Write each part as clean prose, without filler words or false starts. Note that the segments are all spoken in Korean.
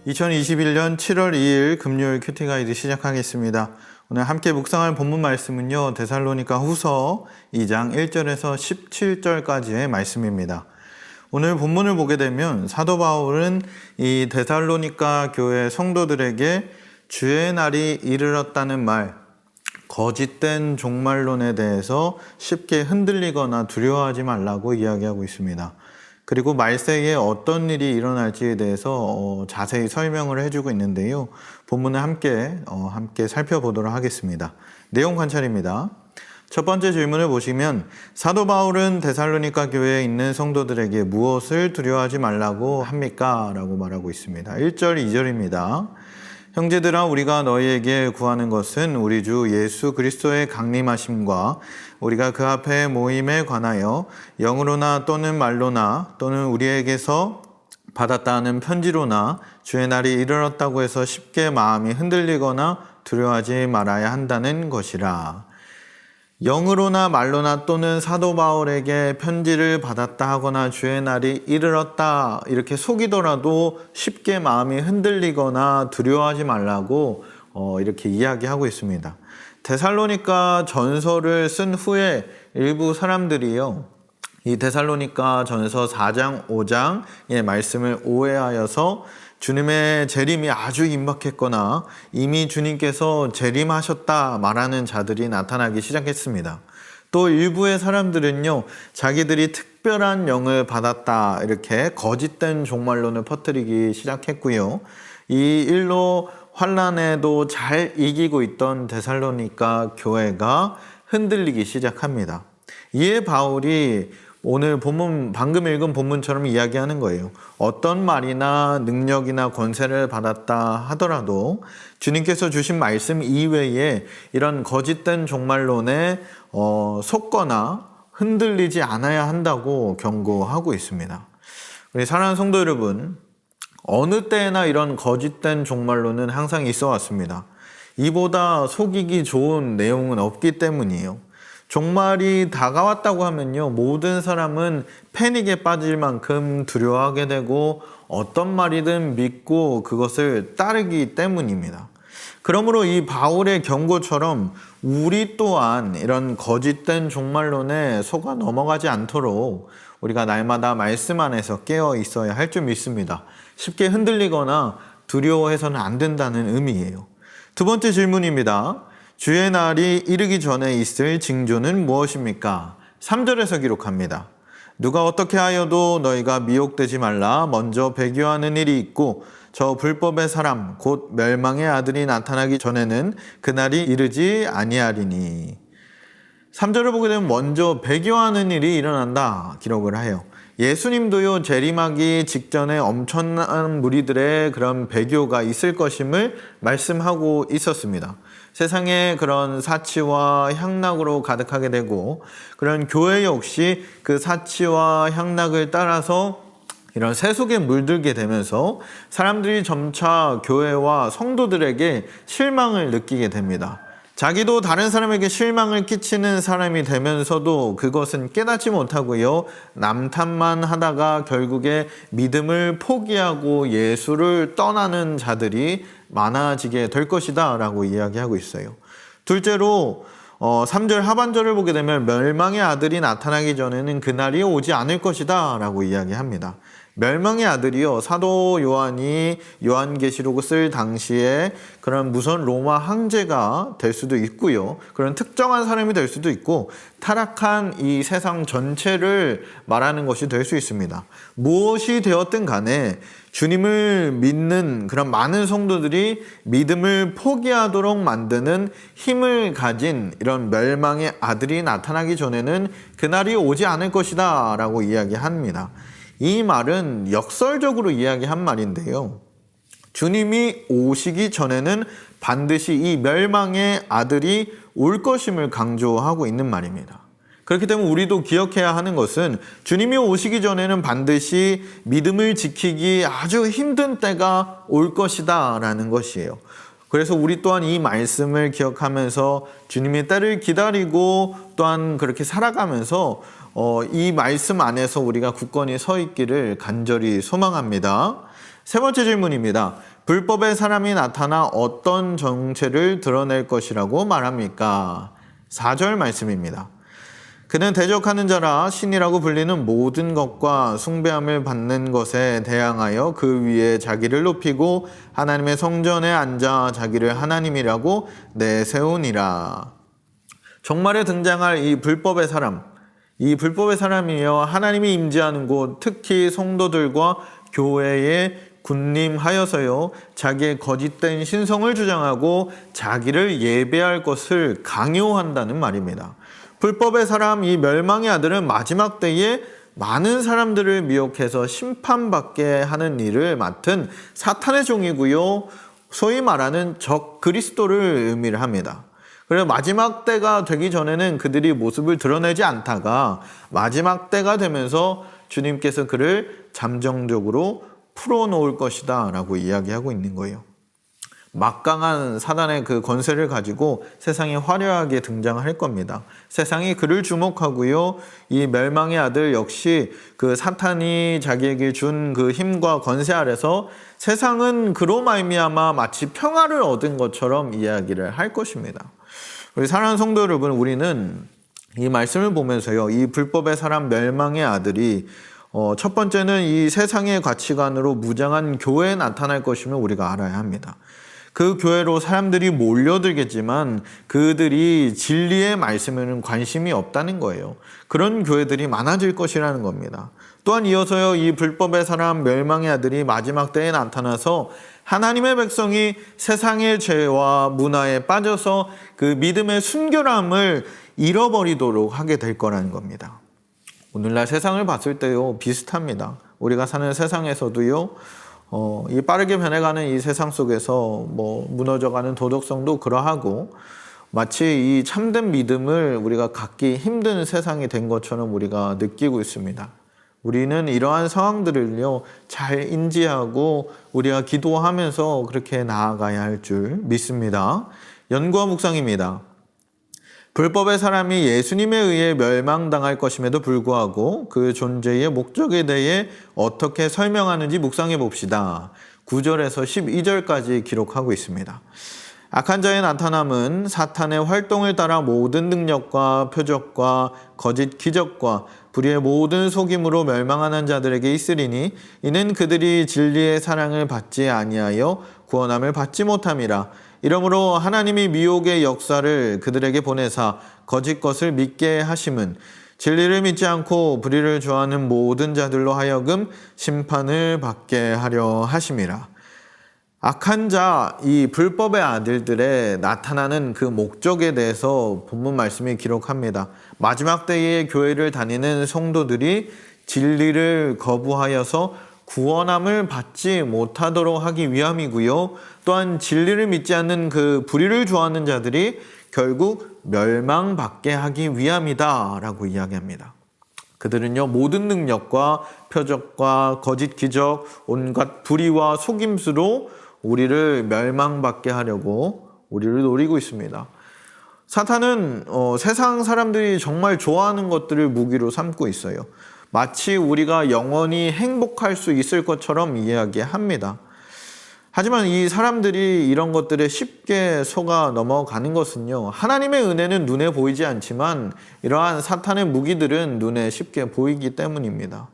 2021년 7월 2일 금요일 큐티 가이드 시작하겠습니다. 오늘 함께 묵상할 본문 말씀은요, 데살로니가 후서 2장 1절에서 17절까지의 말씀입니다. 오늘 본문을 보게 되면 사도 바울은 이 데살로니가 교회 성도들에게 주의 날이 이르렀다는 말, 거짓된 종말론에 대해서 쉽게 흔들리거나 두려워하지 말라고 이야기하고 있습니다. 그리고 말세에 어떤 일이 일어날지에 대해서 자세히 설명을 해주고 있는데요. 본문을 함께 살펴보도록 하겠습니다. 내용 관찰입니다. 첫 번째 질문을 보시면 사도 바울은 데살로니가 교회에 있는 성도들에게 무엇을 두려워하지 말라고 합니까? 라고 말하고 있습니다. 1절, 2절입니다. 형제들아, 우리가 너희에게 구하는 것은 우리 주 예수 그리스도의 강림하심과 우리가 그 앞에 모임에 관하여 영으로나 또는 말로나 또는 우리에게서 받았다 하는 편지로나 주의 날이 이르렀다고 해서 쉽게 마음이 흔들리거나 두려워하지 말아야 한다는 것이라. 영으로나 말로나 또는 사도 바울에게 편지를 받았다 하거나 주의 날이 이르렀다 이렇게 속이더라도 쉽게 마음이 흔들리거나 두려워하지 말라고 이렇게 이야기하고 있습니다. 데살로니가 전서를 쓴 후에 일부 사람들이요, 이 데살로니가 전서 4장, 5장의 말씀을 오해하여서 주님의 재림이 아주 임박했거나 이미 주님께서 재림하셨다 말하는 자들이 나타나기 시작했습니다. 또 일부의 사람들은요, 자기들이 특별한 영을 받았다 이렇게 거짓된 종말론을 퍼뜨리기 시작했고요. 이 일로 환난에도 잘 이기고 있던 데살로니가 교회가 흔들리기 시작합니다. 이에 바울이 오늘 본문, 방금 읽은 본문처럼 이야기하는 거예요. 어떤 말이나 능력이나 권세를 받았다 하더라도 주님께서 주신 말씀 이외에 이런 거짓된 종말론에 속거나 흔들리지 않아야 한다고 경고하고 있습니다. 우리 사랑하는 성도 여러분, 어느 때나 이런 거짓된 종말론은 항상 있어 왔습니다. 이보다 속이기 좋은 내용은 없기 때문이에요. 종말이 다가왔다고 하면요, 모든 사람은 패닉에 빠질 만큼 두려워하게 되고 어떤 말이든 믿고 그것을 따르기 때문입니다. 그러므로 이 바울의 경고처럼 우리 또한 이런 거짓된 종말론에 속아 넘어가지 않도록 우리가 날마다 말씀 안에서 깨어 있어야 할 줄 믿습니다. 쉽게 흔들리거나 두려워해서는 안 된다는 의미예요. 두 번째 질문입니다. 주의 날이 이르기 전에 있을 징조는 무엇입니까? 3절에서 기록합니다. 누가 어떻게 하여도 너희가 미혹되지 말라. 먼저 배교하는 일이 있고 저 불법의 사람 곧 멸망의 아들이 나타나기 전에는 그날이 이르지 아니하리니. 3절을 보게 되면 먼저 배교하는 일이 일어난다 기록을 해요. 예수님도요, 재림하기 직전에 엄청난 무리들의 그런 배교가 있을 것임을 말씀하고 있었습니다. 세상에 그런 사치와 향락으로 가득하게 되고 그런 교회 역시 그 사치와 향락을 따라서 이런 세속에 물들게 되면서 사람들이 점차 교회와 성도들에게 실망을 느끼게 됩니다. 자기도 다른 사람에게 실망을 끼치는 사람이 되면서도 그것은 깨닫지 못하고요, 남탓만 하다가 결국에 믿음을 포기하고 예수를 떠나는 자들이 많아지게 될 것이다 라고 이야기하고 있어요. 둘째로 3절 하반절을 보게 되면 멸망의 아들이 나타나기 전에는 그날이 오지 않을 것이다 라고 이야기합니다. 멸망의 아들이요, 사도 요한이 요한계시록을 쓸 당시에 그런 무서운 로마 황제가 될 수도 있고요, 그런 특정한 사람이 될 수도 있고 타락한 이 세상 전체를 말하는 것이 될 수 있습니다. 무엇이 되었든 간에 주님을 믿는 그런 많은 성도들이 믿음을 포기하도록 만드는 힘을 가진 이런 멸망의 아들이 나타나기 전에는 그날이 오지 않을 것이다 라고 이야기합니다. 이 말은 역설적으로 이야기한 말인데요, 주님이 오시기 전에는 반드시 이 멸망의 아들이 올 것임을 강조하고 있는 말입니다. 그렇기 때문에 우리도 기억해야 하는 것은 주님이 오시기 전에는 반드시 믿음을 지키기 아주 힘든 때가 올 것이다 라는 것이에요. 그래서 우리 또한 이 말씀을 기억하면서 주님의 때를 기다리고 또한 그렇게 살아가면서 이 말씀 안에서 우리가 굳건히 서 있기를 간절히 소망합니다. 세 번째 질문입니다. 불법의 사람이 나타나 어떤 정체를 드러낼 것이라고 말합니까? 4절 말씀입니다. 그는 대적하는 자라 신이라고 불리는 모든 것과 숭배함을 받는 것에 대항하여 그 위에 자기를 높이고 하나님의 성전에 앉아 자기를 하나님이라고 내세우니라. 종말에 등장할 이 불법의 사람, 이 불법의 사람이여 하나님이 임재하는 곳, 특히 성도들과 교회에 군림하여서요 자기의 거짓된 신성을 주장하고 자기를 예배할 것을 강요한다는 말입니다. 불법의 사람, 이 멸망의 아들은 마지막 때에 많은 사람들을 미혹해서 심판받게 하는 일을 맡은 사탄의 종이고요, 소위 말하는 적 그리스도를 의미를 합니다. 그래서 마지막 때가 되기 전에는 그들이 모습을 드러내지 않다가 마지막 때가 되면서 주님께서 그를 잠정적으로 풀어놓을 것이다 라고 이야기하고 있는 거예요. 막강한 사단의 그 권세를 가지고 세상에 화려하게 등장할 겁니다. 세상이 그를 주목하고요, 이 멸망의 아들 역시 그 사탄이 자기에게 준 그 힘과 권세 아래서 세상은 그로 말미암아 마치 평화를 얻은 것처럼 이야기를 할 것입니다. 우리 사랑하는 성도 여러분, 우리는 이 말씀을 보면서요, 이 불법의 사람 멸망의 아들이 첫 번째는 이 세상의 가치관으로 무장한 교회에 나타날 것임을 우리가 알아야 합니다. 그 교회로 사람들이 몰려들겠지만 그들이 진리의 말씀에는 관심이 없다는 거예요. 그런 교회들이 많아질 것이라는 겁니다. 또한 이어서요, 이 불법의 사람 멸망의 아들이 마지막 때에 나타나서 하나님의 백성이 세상의 죄와 문화에 빠져서 그 믿음의 순결함을 잃어버리도록 하게 될 거라는 겁니다. 오늘날 세상을 봤을 때요 비슷합니다. 우리가 사는 세상에서도요, 이 빠르게 변해가는 이 세상 속에서 무너져가는 도덕성도 그러하고 마치 이 참된 믿음을 우리가 갖기 힘든 세상이 된 것처럼 우리가 느끼고 있습니다. 우리는 이러한 상황들을요 잘 인지하고 우리가 기도하면서 그렇게 나아가야 할 줄 믿습니다. 연구와 묵상입니다. 불법의 사람이 예수님에 의해 멸망당할 것임에도 불구하고 그 존재의 목적에 대해 어떻게 설명하는지 묵상해 봅시다. 9절에서 12절까지 기록하고 있습니다. 악한 자의 나타남은 사탄의 활동을 따라 모든 능력과 표적과 거짓 기적과 불의의 모든 속임으로 멸망하는 자들에게 있으리니 이는 그들이 진리의 사랑을 받지 아니하여 구원함을 받지 못함이라. 이러므로 하나님이 미혹의 역사를 그들에게 보내사 거짓 것을 믿게 하심은 진리를 믿지 않고 불의를 좋아하는 모든 자들로 하여금 심판을 받게 하려 하심이라. 악한 자, 이 불법의 아들들의 나타나는 그 목적에 대해서 본문 말씀이 기록합니다. 마지막 때에 교회를 다니는 성도들이 진리를 거부하여서 구원함을 받지 못하도록 하기 위함이고요. 또한 진리를 믿지 않는 그 불의를 좋아하는 자들이 결국 멸망받게 하기 위함이다 라고 이야기합니다. 그들은요 모든 능력과 표적과 거짓 기적, 온갖 불의와 속임수로 우리를 멸망받게 하려고 우리를 노리고 있습니다. 사탄은 세상 사람들이 정말 좋아하는 것들을 무기로 삼고 있어요. 마치 우리가 영원히 행복할 수 있을 것처럼 이야기합니다. 하지만 이 사람들이 이런 것들에 쉽게 속아 넘어가는 것은요, 하나님의 은혜는 눈에 보이지 않지만 이러한 사탄의 무기들은 눈에 쉽게 보이기 때문입니다.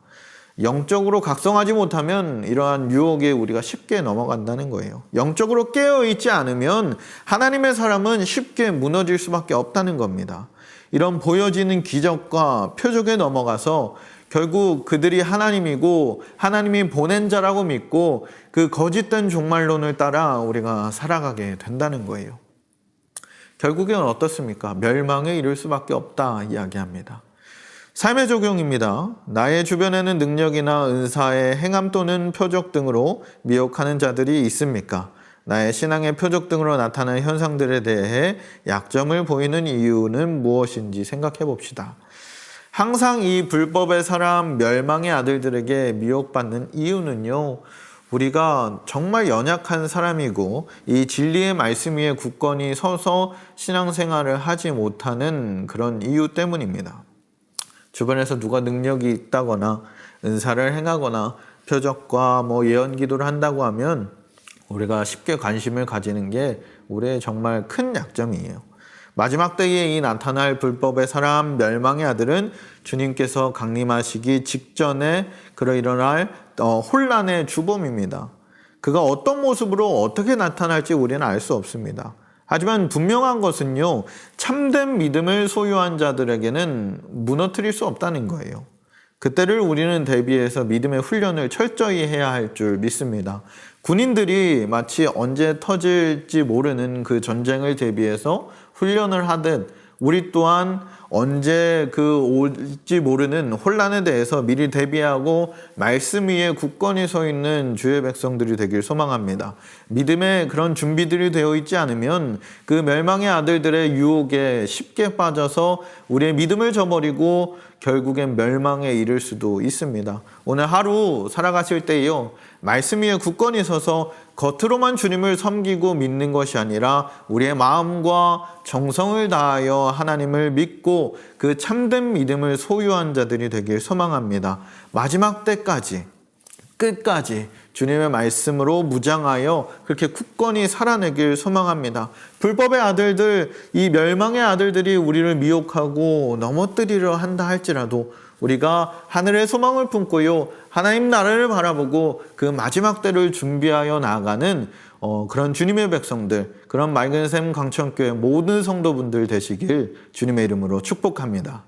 영적으로 각성하지 못하면 이러한 유혹에 우리가 쉽게 넘어간다는 거예요. 영적으로 깨어있지 않으면 하나님의 사람은 쉽게 무너질 수밖에 없다는 겁니다. 이런 보여지는 기적과 표적에 넘어가서 결국 그들이 하나님이고 하나님이 보낸 자라고 믿고 그 거짓된 종말론을 따라 우리가 살아가게 된다는 거예요. 결국엔 어떻습니까? 멸망에 이를 수밖에 없다 이야기합니다. 삶의 적용입니다. 나의 주변에는 능력이나 은사의 행함 또는 표적 등으로 미혹하는 자들이 있습니까? 나의 신앙의 표적 등으로 나타나는 현상들에 대해 약점을 보이는 이유는 무엇인지 생각해 봅시다. 항상 이 불법의 사람, 멸망의 아들들에게 미혹받는 이유는요, 우리가 정말 연약한 사람이고 이 진리의 말씀 위에 굳건히 서서 신앙생활을 하지 못하는 그런 이유 때문입니다. 주변에서 누가 능력이 있다거나 은사를 행하거나 표적과 예언 기도를 한다고 하면 우리가 쉽게 관심을 가지는 게 우리의 정말 큰 약점이에요. 마지막 때에 이 나타날 불법의 사람 멸망의 아들은 주님께서 강림하시기 직전에 일어날 혼란의 주범입니다. 그가 어떤 모습으로 어떻게 나타날지 우리는 알 수 없습니다. 하지만 분명한 것은요, 참된 믿음을 소유한 자들에게는 무너뜨릴 수 없다는 거예요. 그때를 우리는 대비해서 믿음의 훈련을 철저히 해야 할 줄 믿습니다. 군인들이 마치 언제 터질지 모르는 그 전쟁을 대비해서 훈련을 하듯 우리 또한 언제 올지 모르는 혼란에 대해서 미리 대비하고 말씀 위에 굳건히 서 있는 주의 백성들이 되길 소망합니다. 믿음에 그런 준비들이 되어 있지 않으면 그 멸망의 아들들의 유혹에 쉽게 빠져서 우리의 믿음을 저버리고 결국엔 멸망에 이를 수도 있습니다. 오늘 하루 살아가실 때요, 말씀 위에 굳건히 서서 겉으로만 주님을 섬기고 믿는 것이 아니라 우리의 마음과 정성을 다하여 하나님을 믿고 그 참된 믿음을 소유한 자들이 되길 소망합니다. 마지막 때까지 끝까지 주님의 말씀으로 무장하여 그렇게 굳건히 살아내길 소망합니다. 불법의 아들들, 이 멸망의 아들들이 우리를 미혹하고 넘어뜨리려 한다 할지라도 우리가 하늘의 소망을 품고요, 하나님 나라를 바라보고 그 마지막 때를 준비하여 나아가는 그런 주님의 백성들, 그런 맑은 샘 강천교회 모든 성도분들 되시길 주님의 이름으로 축복합니다.